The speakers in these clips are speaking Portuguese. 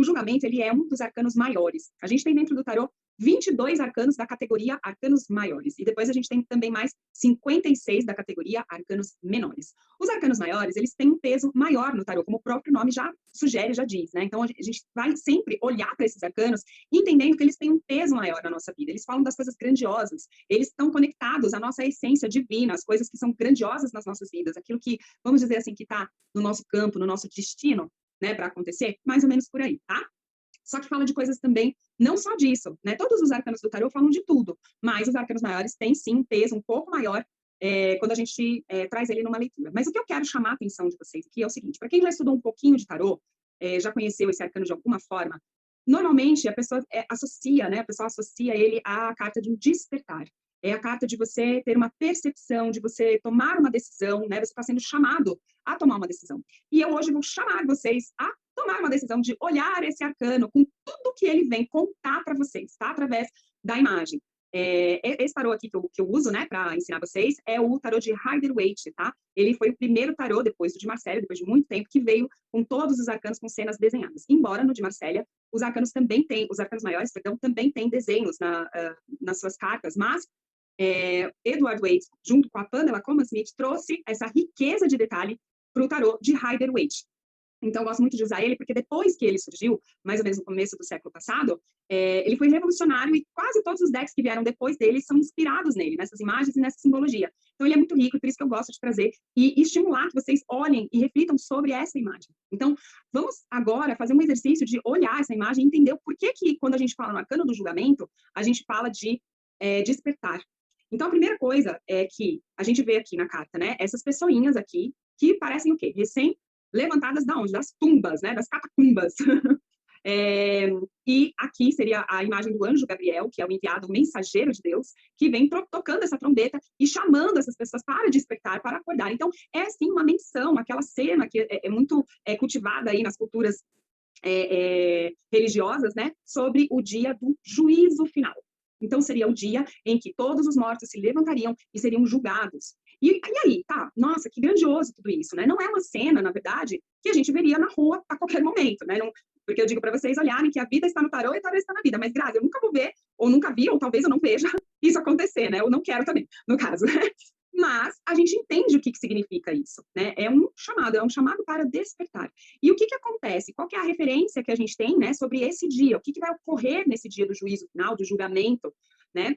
o julgamento, ele é um dos arcanos maiores. A gente tem dentro do tarô 22 arcanos da categoria arcanos maiores. E depois a gente tem também mais 56 da categoria arcanos menores. Os arcanos maiores, eles têm um peso maior no tarô, como o próprio nome já sugere, já diz, né? Então, a gente vai sempre olhar para esses arcanos, entendendo que eles têm um peso maior na nossa vida. Eles falam das coisas grandiosas. Eles estão conectados à nossa essência divina, às coisas que são grandiosas nas nossas vidas. Aquilo que, vamos dizer assim, que está no nosso campo, no nosso destino, né, para acontecer, mais ou menos por aí, tá? Só que fala de coisas também, não só disso, né? Todos os arcanos do tarô falam de tudo, mas os arcanos maiores têm, sim, um peso um pouco maior quando a gente traz ele numa leitura. Mas o que eu quero chamar a atenção de vocês aqui é o seguinte, para quem já estudou um pouquinho de tarô, já conheceu esse arcano de alguma forma, normalmente a pessoa associa, né? A pessoa associa ele à carta de um despertar. É a carta de você ter uma percepção, de você tomar uma decisão, né? Você está sendo chamado a tomar uma decisão. E eu hoje vou chamar vocês a tomar uma decisão de olhar esse arcano com tudo que ele vem contar para vocês, tá? Através da imagem. Esse tarô aqui que eu uso, né, para ensinar vocês, é o tarô de Rider-Waite, tá? Ele foi o primeiro tarô, depois do de Marsella, depois de muito tempo, que veio com todos os arcanos com cenas desenhadas. Embora no de Marsella, os arcanos maiores, perdão, também têm desenhos nas suas cartas, mas Edward Waite, junto com a Pamela Coman-Smith, trouxe essa riqueza de detalhe para o tarô de Rider-Waite. Então, eu gosto muito de usar ele, porque depois que ele surgiu, mais ou menos no começo do século passado, ele foi revolucionário e quase todos os decks que vieram depois dele são inspirados nele, nessas imagens e nessa simbologia. Então, ele é muito rico e por isso que eu gosto de trazer e estimular que vocês olhem e reflitam sobre essa imagem. Então, vamos agora fazer um exercício de olhar essa imagem e entender o porquê que, quando a gente fala no arcano do julgamento, a gente fala de despertar. Então, a primeira coisa é que a gente vê aqui na carta, né, essas pessoinhas aqui, que parecem o quê? Levantadas da onde? Das tumbas, né? Das catacumbas. E aqui seria a imagem do anjo Gabriel, que é o enviado, o mensageiro de Deus, que vem tocando essa trombeta e chamando essas pessoas para despertar, para acordar. Então, é sim uma menção, aquela cena que é muito cultivada aí nas culturas religiosas, né? Sobre o dia do juízo final. Então, seria o dia em que todos os mortos se levantariam e seriam julgados. E aí, tá, nossa, que grandioso tudo isso, né? Não é uma cena, na verdade, que a gente veria na rua a qualquer momento, né? Não, porque eu digo para vocês olharem que a vida está no tarô e o tarô está na vida. Mas, Grazi, eu nunca vou ver, ou nunca vi, ou talvez eu não veja isso acontecer, né? Eu não quero também, no caso, né? Mas a gente entende o que significa isso, né? É um chamado para despertar. E o que acontece? Qual que é a referência que a gente tem, né, sobre esse dia? O que vai ocorrer nesse dia do juízo final, do julgamento, né?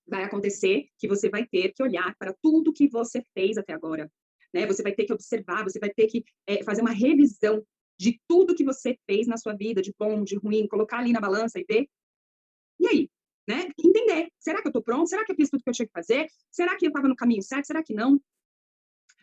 Vai acontecer que você vai ter que olhar para tudo que você fez até agora, né? Você vai ter que observar, você vai ter que fazer uma revisão de tudo que você fez na sua vida, de bom, de ruim, colocar ali na balança e ver. E aí? Né? Entender. Será que eu estou pronto? Será que eu fiz tudo que eu tinha que fazer? Será que eu estava no caminho certo? Será que não?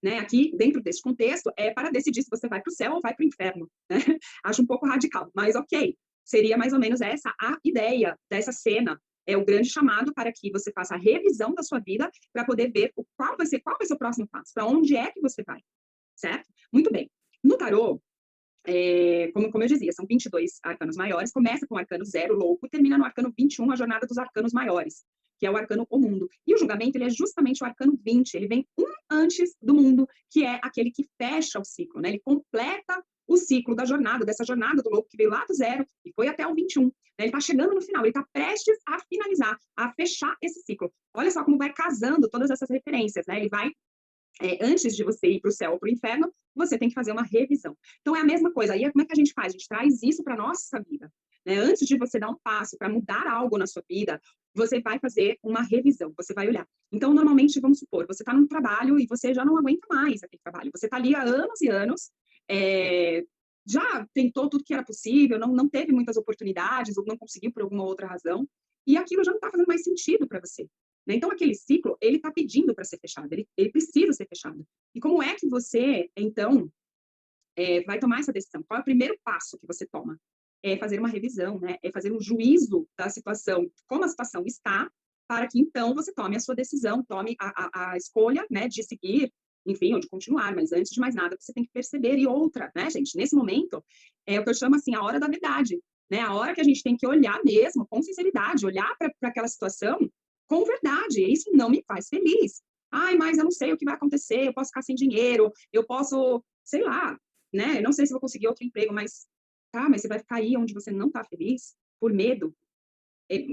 Né? Aqui, dentro desse contexto, é para decidir se você vai para o céu ou vai para o inferno. Né? Acho um pouco radical, mas ok. Seria mais ou menos essa a ideia dessa cena. É o grande chamado para que você faça a revisão da sua vida para poder ver qual vai ser o próximo passo, para onde é que você vai, certo? Muito bem. No tarô, como eu dizia, são 22 arcanos maiores, começa com o arcano 0, louco, e termina no arcano 21, a jornada dos arcanos maiores, que é o arcano o mundo. E o julgamento, ele é justamente o arcano 20, ele vem antes do mundo, que é aquele que fecha o ciclo, né? Ele completa o ciclo da jornada, dessa jornada do louco que veio lá do 0 e foi até o 21. Né? Ele está chegando no final, ele está prestes a finalizar, a fechar esse ciclo. Olha só como vai casando todas essas referências, né? Ele vai antes de você ir para o céu ou para o inferno, você tem que fazer uma revisão. Então, é a mesma coisa. Aí, como é que a gente faz? A gente traz isso para a nossa vida. Né? Antes de você dar um passo para mudar algo na sua vida, você vai fazer uma revisão, você vai olhar. Então, normalmente, vamos supor, você está num trabalho e você já não aguenta mais aquele trabalho. Você está ali há anos e anos, já tentou tudo que era possível, não teve muitas oportunidades, ou não conseguiu por alguma outra razão, e aquilo já não está fazendo mais sentido para você. Então, aquele ciclo, ele está pedindo para ser fechado, ele precisa ser fechado. E como é que você, então, vai tomar essa decisão? Qual é o primeiro passo que você toma? É fazer uma revisão, né? É fazer um juízo da situação, como a situação está, para que, então, você tome a sua decisão, tome a escolha, né, de seguir, enfim, ou de continuar, mas antes de mais nada, você tem que perceber. E outra, né, gente, nesse momento, é o que eu chamo, assim, a hora da verdade, né? A hora que a gente tem que olhar mesmo, com sinceridade, olhar para aquela situação com verdade, isso não me faz feliz. Ai, mas eu não sei o que vai acontecer, eu posso ficar sem dinheiro, eu posso, sei lá, né? Eu não sei se vou conseguir outro emprego, mas Tá, mas você vai ficar aí onde você não está feliz por medo?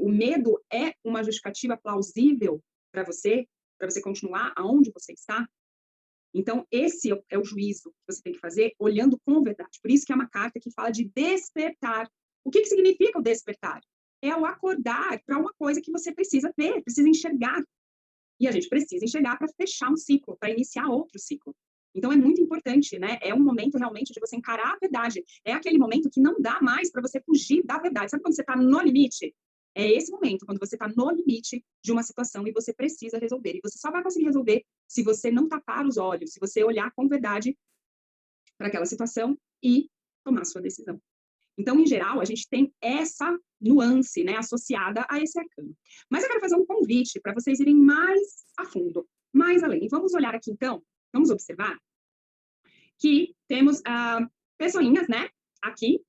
O medo é uma justificativa plausível para você continuar aonde você está? Então, esse é o juízo que você tem que fazer olhando com verdade. Por isso que é uma carta que fala de despertar. O que significa o despertar? É o acordar para uma coisa que você precisa ver, precisa enxergar. E a gente precisa enxergar para fechar um ciclo, para iniciar outro ciclo. Então, é muito importante, né? É um momento realmente de você encarar a verdade. É aquele momento que não dá mais para você fugir da verdade. Sabe quando você está no limite? É esse momento, quando você está no limite de uma situação e você precisa resolver. E você só vai conseguir resolver se você não tapar os olhos, se você olhar com verdade para aquela situação e tomar sua decisão. Então, em geral, a gente tem essa nuance, né, associada a esse arcano. Mas eu quero fazer um convite para vocês irem mais a fundo, mais além. E vamos olhar aqui, então, vamos observar que temos pessoinhas, né, aqui,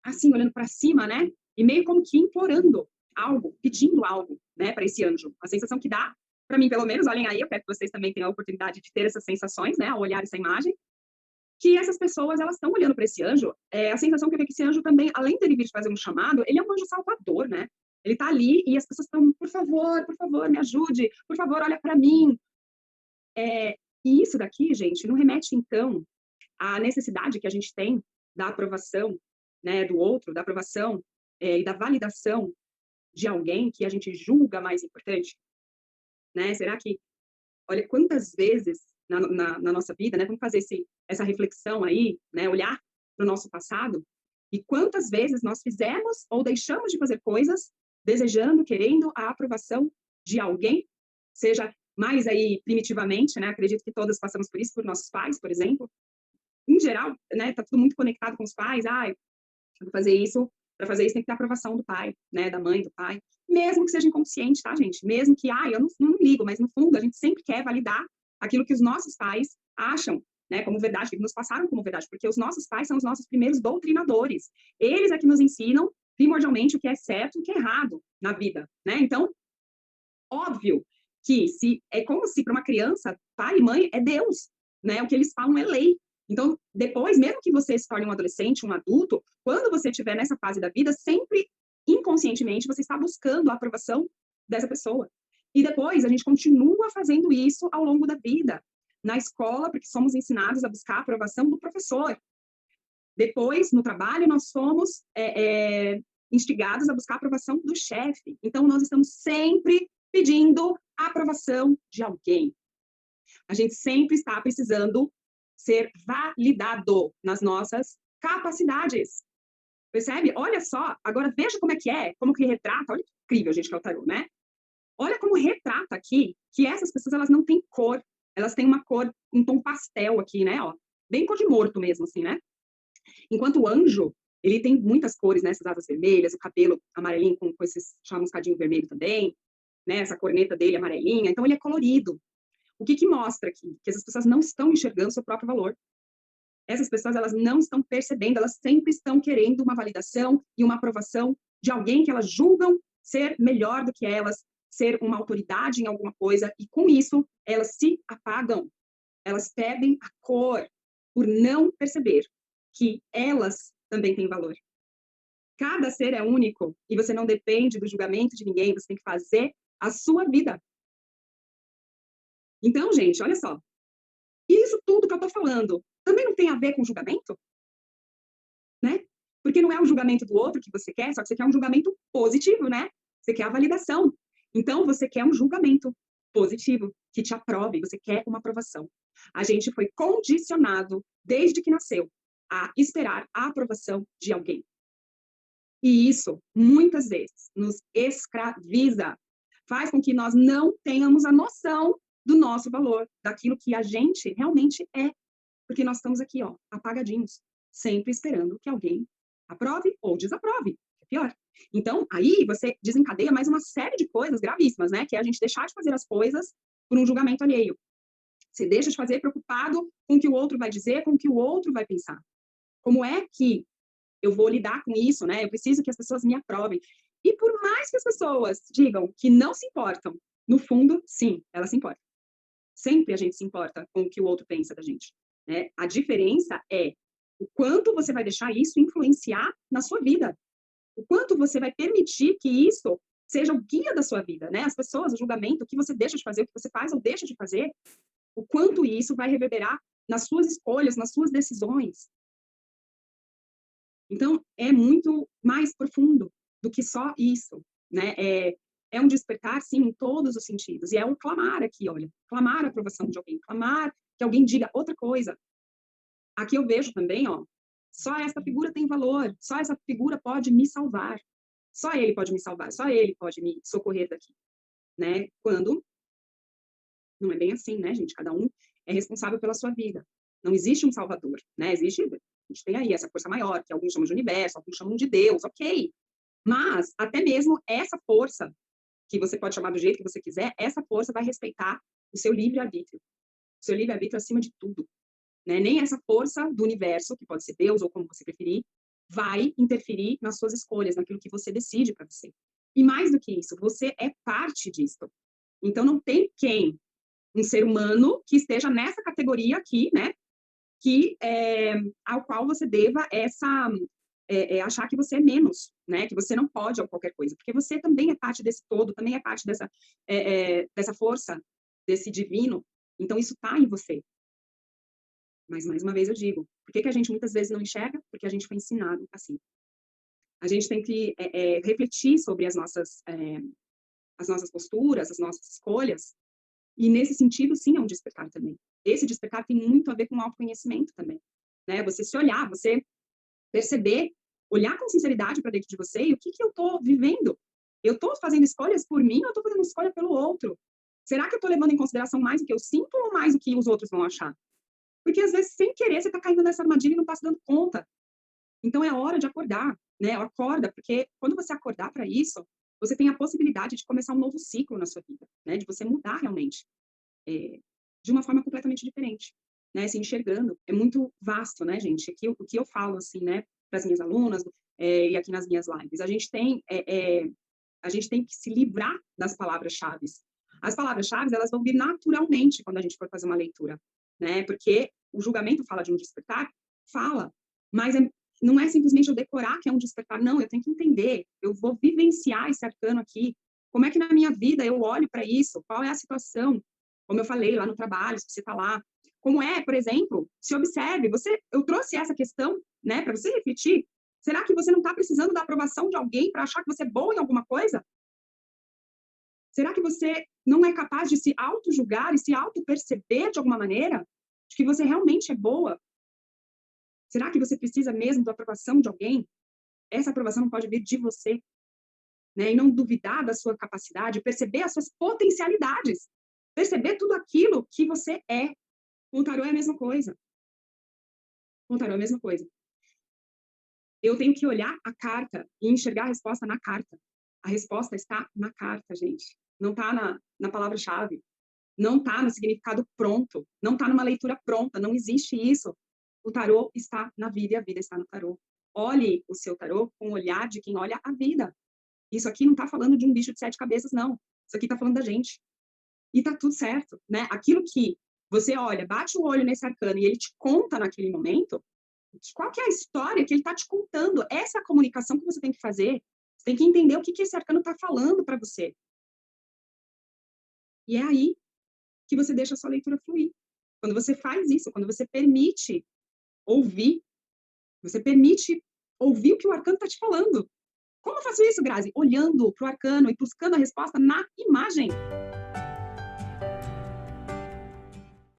assim, olhando para cima, né, e meio como que implorando algo, pedindo algo, né, para esse anjo. A sensação que dá, para mim, pelo menos, olhem aí, eu quero que vocês também tenham a oportunidade de ter essas sensações, né, ao olhar essa imagem, que essas pessoas, elas estão olhando para esse anjo, a sensação que eu vejo que esse anjo também, além dele vir fazer um chamado, ele é um anjo salvador, né? Ele está ali e as pessoas estão, por favor, me ajude, por favor, olha para mim. E isso daqui, gente, não remete, então, à necessidade que a gente tem da aprovação, né, do outro, da aprovação e da validação de alguém que a gente julga mais importante, né? Será que, olha, quantas vezes na nossa vida, né? Vamos fazer essa reflexão aí, né? Olhar para o nosso passado e quantas vezes nós fizemos ou deixamos de fazer coisas desejando, querendo a aprovação de alguém, seja mais aí primitivamente, né? Acredito que todas passamos por isso, por nossos pais, por exemplo. Em geral, né? Tá tudo muito conectado com os pais. Para fazer isso tem que ter a aprovação do pai, né? Da mãe, do pai. Mesmo que seja inconsciente, tá, gente? Mesmo que, eu não ligo, mas no fundo a gente sempre quer validar aquilo que os nossos pais acham, né, como verdade, que nos passaram como verdade, porque os nossos pais são os nossos primeiros doutrinadores. Eles é que nos ensinam primordialmente o que é certo e o que é errado na vida, né? Então, óbvio que é como se para uma criança, pai e mãe é Deus, né? O que eles falam é lei. Então, depois, mesmo que você se torne um adolescente, um adulto, quando você estiver nessa fase da vida, sempre inconscientemente você está buscando a aprovação dessa pessoa. E depois a gente continua fazendo isso ao longo da vida. Na escola, porque somos ensinados a buscar a aprovação do professor. Depois, no trabalho, nós somos instigados a buscar a aprovação do chefe. Então, nós estamos sempre pedindo a aprovação de alguém. A gente sempre está precisando ser validado nas nossas capacidades. Percebe? Olha só, agora veja como como que retrata, olha que incrível, gente, que é o tarô, né? Olha como retrata aqui que essas pessoas, elas não têm cor, elas têm uma cor, um tom pastel aqui, né, ó, bem cor de morto mesmo, assim, né? Enquanto o anjo, ele tem muitas cores, né, essas asas vermelhas, o cabelo amarelinho com esses chamuscadinho vermelho também, né, essa corneta dele amarelinha, então ele é colorido. O que mostra aqui? Que essas pessoas não estão enxergando seu próprio valor. Essas pessoas, elas não estão percebendo, elas sempre estão querendo uma validação e uma aprovação de alguém que elas julgam ser melhor do que elas, ser uma autoridade em alguma coisa, e com isso, elas se apagam, elas perdem a cor por não perceber que elas também têm valor. Cada ser é único e você não depende do julgamento de ninguém, você tem que fazer a sua vida. Então, gente, olha só, isso tudo que eu tô falando também não tem a ver com julgamento? Né? Porque não é um julgamento do outro que você quer, só que você quer um julgamento positivo, né? Você quer a validação. Então, você quer um julgamento positivo, que te aprove, você quer uma aprovação. A gente foi condicionado, desde que nasceu, a esperar a aprovação de alguém. E isso, muitas vezes, nos escraviza, faz com que nós não tenhamos a noção do nosso valor, daquilo que a gente realmente é. Porque nós estamos aqui, ó, apagadinhos, sempre esperando que alguém aprove ou desaprove, é pior. Então, aí você desencadeia mais uma série de coisas gravíssimas, né? Que é a gente deixar de fazer as coisas por um julgamento alheio. Você deixa de fazer preocupado com o que o outro vai dizer, com o que o outro vai pensar. Como é que eu vou lidar com isso, né? Eu preciso que as pessoas me aprovem. E por mais que as pessoas digam que não se importam, no fundo, sim, elas se importam. Sempre a gente se importa com o que o outro pensa da gente, né? A diferença é O quanto você vai deixar isso influenciar na sua vida. O quanto você vai permitir que isso seja o guia da sua vida, né? As pessoas, o julgamento, o que você deixa de fazer, o que você faz ou deixa de fazer, o quanto isso vai reverberar nas suas escolhas, nas suas decisões. Então, é muito mais profundo do que só isso, né? É um despertar, sim, em todos os sentidos. E é um clamar aqui, olha, clamar a aprovação de alguém, clamar que alguém diga outra coisa. Aqui eu vejo também, ó, só essa figura tem valor, só essa figura pode me salvar. Só ele pode me salvar, só ele pode me socorrer daqui, né? Quando não é bem assim, né, gente? Cada um é responsável pela sua vida. Não existe um salvador, né? Existe, a gente tem aí essa força maior, que alguns chamam de universo, alguns chamam de Deus, ok. Mas, até mesmo essa força, que você pode chamar do jeito que você quiser, essa força vai respeitar o seu livre-arbítrio. O seu livre-arbítrio acima de tudo. Né? Nem essa força do universo, que pode ser Deus ou como você preferir, vai interferir nas suas escolhas, naquilo que você decide para você. E mais do que isso, você é parte disso. Então, não tem quem, um ser humano, que esteja nessa categoria aqui, né? Ao qual você deva achar que você é menos, né? Que você não pode ou qualquer coisa, porque você também é parte desse todo, também é parte dessa força, desse divino. Então, isso está em você. Mas, mais uma vez, eu digo, por que a gente muitas vezes não enxerga? Porque a gente foi ensinado assim. A gente tem que refletir sobre as nossas posturas, as nossas escolhas, e nesse sentido, sim, é um despertar também. Esse despertar tem muito a ver com autoconhecimento também, né? Você se olhar, você perceber, olhar com sinceridade para dentro de você e o que eu estou vivendo. Eu estou fazendo escolhas por mim ou eu estou fazendo escolha pelo outro? Será que eu estou levando em consideração mais o que eu sinto ou mais o que os outros vão achar? Porque, às vezes, sem querer, você está caindo nessa armadilha e não está se dando conta. Então, é hora de acordar, né? Acorda, porque quando você acordar para isso, você tem a possibilidade de começar um novo ciclo na sua vida, né? De você mudar realmente, de uma forma completamente diferente, né? Se enxergando. É muito vasto, né, gente? Aqui, o que eu falo, assim, né, para as minhas alunas e aqui nas minhas lives, a gente tem que se livrar das palavras-chave. As palavras-chave, elas vão vir naturalmente quando a gente for fazer uma leitura, né? Porque o julgamento fala de um despertar, fala, mas não é simplesmente eu decorar que é um despertar, não, eu tenho que entender, eu vou vivenciar esse arcano aqui, como é que na minha vida eu olho para isso, qual é a situação, como eu falei lá no trabalho, se você está lá, como é, por exemplo, se observe, eu trouxe essa questão, né, para você refletir, será que você não está precisando da aprovação de alguém para achar que você é boa em alguma coisa? Será que você não é capaz de se auto-julgar e se auto-perceber de alguma maneira? De que você realmente é boa? Será que você precisa mesmo da aprovação de alguém? Essa aprovação não pode vir de você, né? E não duvidar da sua capacidade, perceber as suas potencialidades, perceber tudo aquilo que você é. Com o tarô é a mesma coisa. Com o tarô é a mesma coisa. Eu tenho que olhar a carta e enxergar a resposta na carta. A resposta está na carta, gente. Não está na palavra-chave. Não está no significado pronto. Não está numa leitura pronta. Não existe isso. O tarô está na vida e a vida está no tarô. Olhe o seu tarô com o olhar de quem olha a vida. Isso aqui não está falando de um bicho de 7 cabeças, não. Isso aqui está falando da gente. E está tudo certo, né? Aquilo que você olha, bate o olho nesse arcano e ele te conta naquele momento, qual que é a história que ele está te contando? Essa é a comunicação que você tem que fazer. Você tem que entender o que esse arcano está falando para você. E é aí que você deixa a sua leitura fluir. Quando você faz isso, quando você permite ouvir, você permite ouvir o que o arcano está te falando. Como eu faço isso, Grazi? Olhando para o arcano e buscando a resposta na imagem.